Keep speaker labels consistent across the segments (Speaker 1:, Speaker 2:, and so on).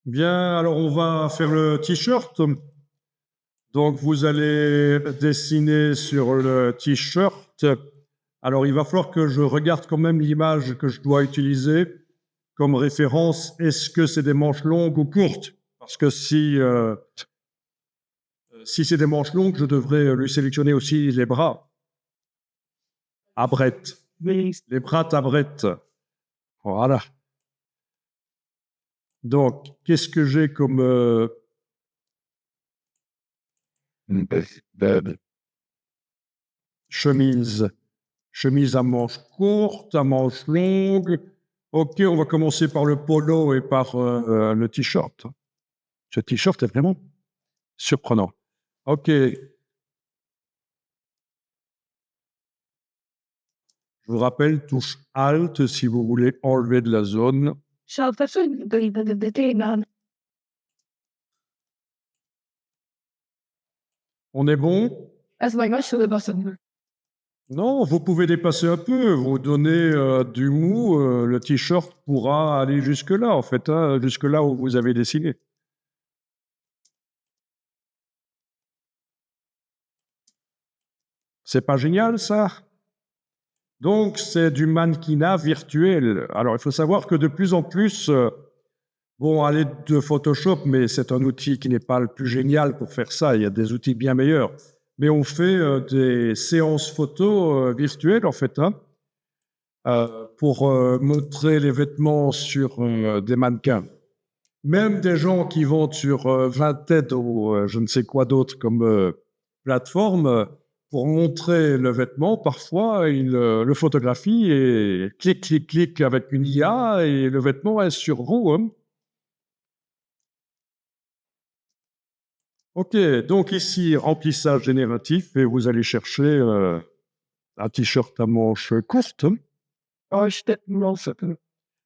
Speaker 1: Bien, alors on va faire le t-shirt. Donc vous allez dessiner sur le t-shirt. Alors il va falloir que je regarde quand même l'image que je dois utiliser comme référence. Est-ce que c'est des manches longues ou courtes? Parce que si c'est des manches longues, je devrais lui sélectionner aussi les bras à brette. Les bras à brette. Voilà. Donc, qu'est-ce que j'ai comme chemise? Chemise à manches courtes, à manches longues. Ok, on va commencer par le polo et par le t-shirt. Ce t-shirt est vraiment surprenant. Ok. Je vous rappelle, touche Alt si vous voulez enlever de la zone. On est bon? Non, vous pouvez dépasser un peu. Vous donnez du mou, le t-shirt pourra aller jusque-là, en fait, hein, jusque-là où vous avez dessiné. C'est pas génial, ça? Donc, c'est du mannequinat virtuel. Alors, il faut savoir que de plus en plus, bon, à l'aide de Photoshop, mais c'est un outil qui n'est pas le plus génial pour faire ça. Il y a des outils bien meilleurs. Mais on fait des séances photos virtuelles, en fait, hein, pour montrer les vêtements sur des mannequins. Même des gens qui vont sur Vinted ou je ne sais quoi d'autre comme plateforme, pour montrer le vêtement, parfois, ils le photographient et clic, clic, clic avec une IA et le vêtement est sur vous. Hein. Ok, donc ici, remplissage génératif et vous allez chercher un t-shirt à manches courtes.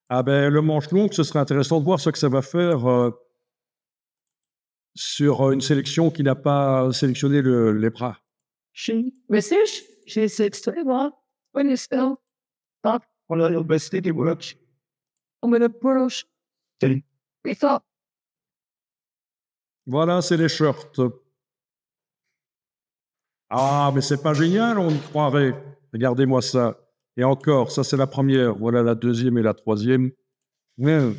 Speaker 1: Ah ben, le manche longue, ce serait intéressant de voir ce que ça va faire sur une sélection qui n'a pas sélectionné les bras. Voilà, c'est les shirts. Ah, mais c'est pas génial, on y croirait. Regardez-moi ça. Et encore, ça c'est la première. Voilà la deuxième et la troisième. Ouais,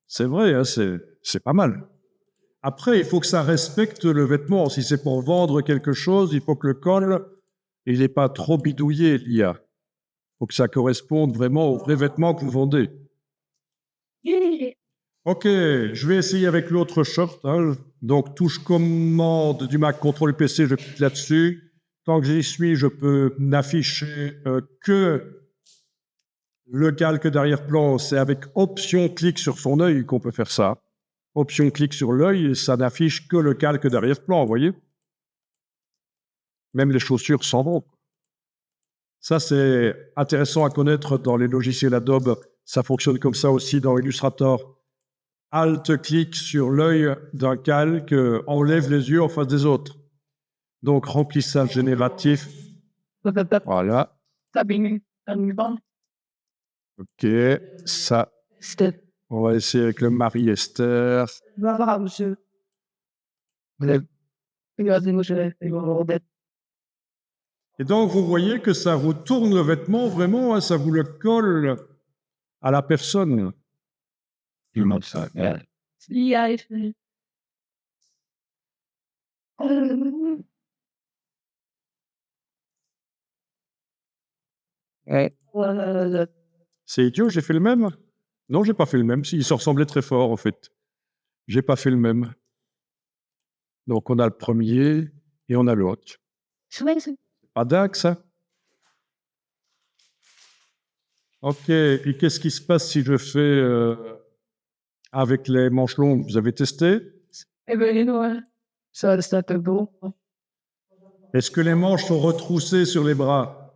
Speaker 1: c'est vrai, hein, c'est pas mal. Après, il faut que ça respecte le vêtement. Si c'est pour vendre quelque chose, il faut que le col, il n'est pas trop bidouillé, l'IA. Il faut que ça corresponde vraiment aux vrais vêtements que vous vendez. Ok, je vais essayer avec l'autre short. Hein. Donc, touche commande du Mac, contrôle PC, je clique là-dessus. Tant que j'y suis, je peux n'afficher que le calque d'arrière-plan. C'est avec option clic sur son œil qu'on peut faire ça. Option clic sur l'œil, et ça n'affiche que le calque d'arrière-plan, vous voyez? Même les chaussures s'en vont. Ça, c'est intéressant à connaître dans les logiciels Adobe. Ça fonctionne comme ça aussi dans Illustrator. Alt-clic sur l'œil d'un calque, enlève les yeux en face des autres. Donc, remplissage génératif. Voilà. Ok, ça. On va essayer avec le Marie-Esther. Et donc, vous voyez que ça vous tourne le vêtement vraiment, hein, ça vous le colle à la personne. C'est idiot, j'ai fait le même? Non, j'ai pas fait le même. Si, il se ressemblait très fort, en fait. J'ai pas fait le même. Donc, on a le premier et on a l'autre. Pas dingue, ça? Ok, et qu'est-ce qui se passe si je fais avec les manches longues? Vous avez testé? Est-ce que les manches sont retroussées sur les bras?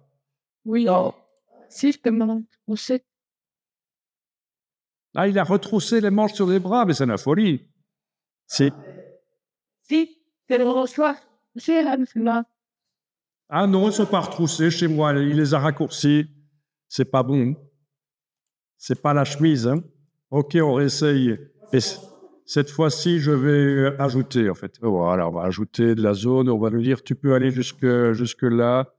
Speaker 1: Ah, il a retroussé les manches sur les bras, mais c'est la folie. C'est... Ah non, ils sont pas retroussés chez moi. Il les a raccourcis. C'est pas bon. C'est pas la chemise. Hein. Ok, on réessaye. Et cette fois-ci, je vais ajouter, en fait. Voilà, on va ajouter de la zone. On va lui dire, tu peux aller jusque là.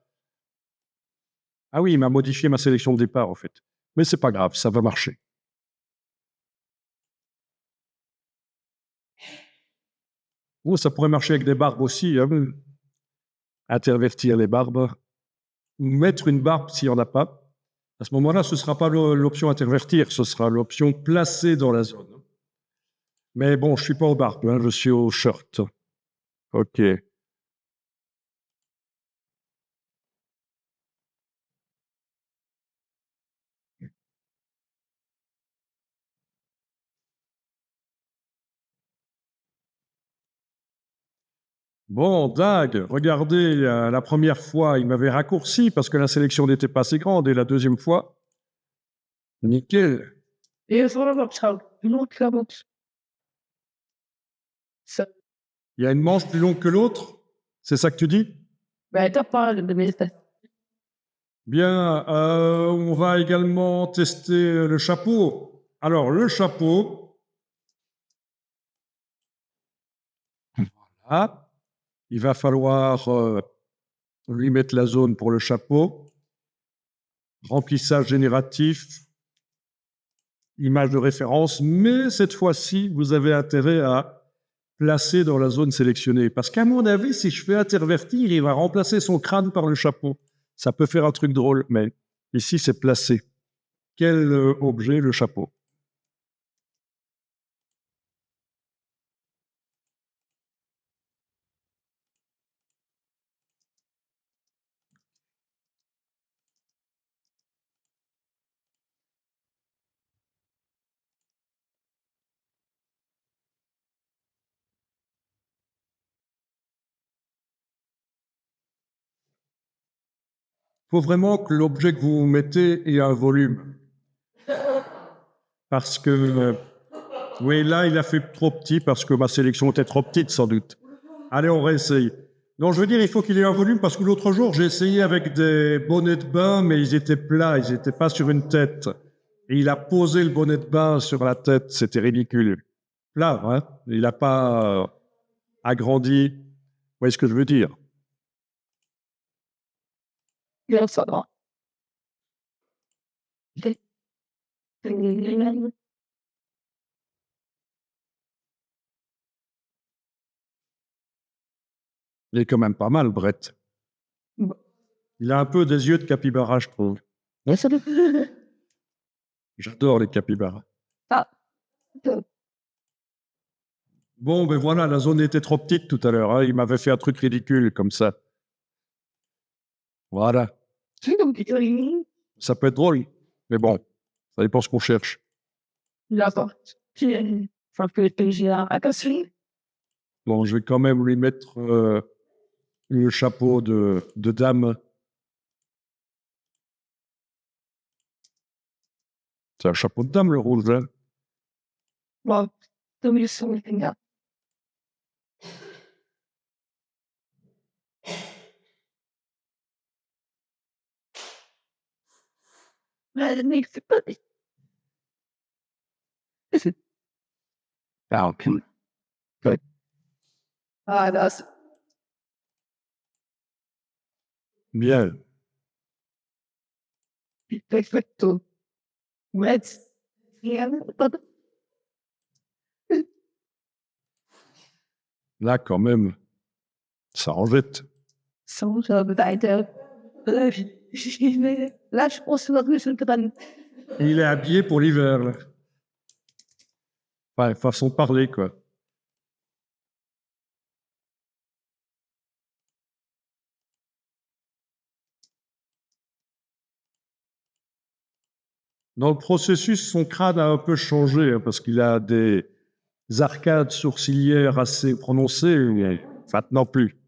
Speaker 1: Ah oui, il m'a modifié ma sélection de départ, en fait. Mais c'est pas grave, ça va marcher. Oh, ça pourrait marcher avec des barbes aussi. Hein. Intervertir les barbes. Ou mettre une barbe s'il n'y en a pas. À ce moment-là, ce ne sera pas l'option intervertir, ce sera l'option placer dans la zone. Mais bon, je ne suis pas aux barbes, hein, je suis au shirt. OK. Bon, dingue. Regardez, la première fois, il m'avait raccourci parce que la sélection n'était pas assez grande. Et la deuxième fois, nickel. Il y a une manche plus longue que l'autre. C'est ça que tu dis? Bien, on va également tester le chapeau. Alors, le chapeau, ah, il va falloir lui mettre la zone pour le chapeau. Remplissage génératif, image de référence, mais cette fois-ci, vous avez intérêt à placer dans la zone sélectionnée. Parce qu'à mon avis, si je fais intervertir, il va remplacer son crâne par le chapeau. Ça peut faire un truc drôle, mais ici, c'est placé. Quel objet? Le chapeau. Il faut vraiment que l'objet que vous mettez ait un volume. Parce que, oui, là, il a fait trop petit parce que ma sélection était trop petite, sans doute. Allez, on réessaye. Non, je veux dire, il faut qu'il ait un volume parce que l'autre jour, j'ai essayé avec des bonnets de bain, mais ils étaient plats, ils n'étaient pas sur une tête. Et il a posé le bonnet de bain sur la tête, c'était ridicule. Plat, hein? Il n'a pas agrandi. Vous voyez ce que je veux dire? Il est quand même pas mal, Brett. Il a un peu des yeux de capybara, je trouve. J'adore les capybaras. Bon, ben voilà, la zone était trop petite tout à l'heure. Hein. Il m'avait fait un truc ridicule comme ça. Voilà. Ça peut être drôle, mais bon, ça dépend ce qu'on cherche. Bon, je vais quand même lui mettre le chapeau de dame. C'est un chapeau de dame, le rouge, hein? Bien. Là, quand même, ça en jette. Il est habillé pour l'hiver, là. Enfin, façon de parler, quoi. Dans le processus, son crâne a un peu changé, hein, parce qu'il a des arcades sourcilières assez prononcées, mais maintenant plus.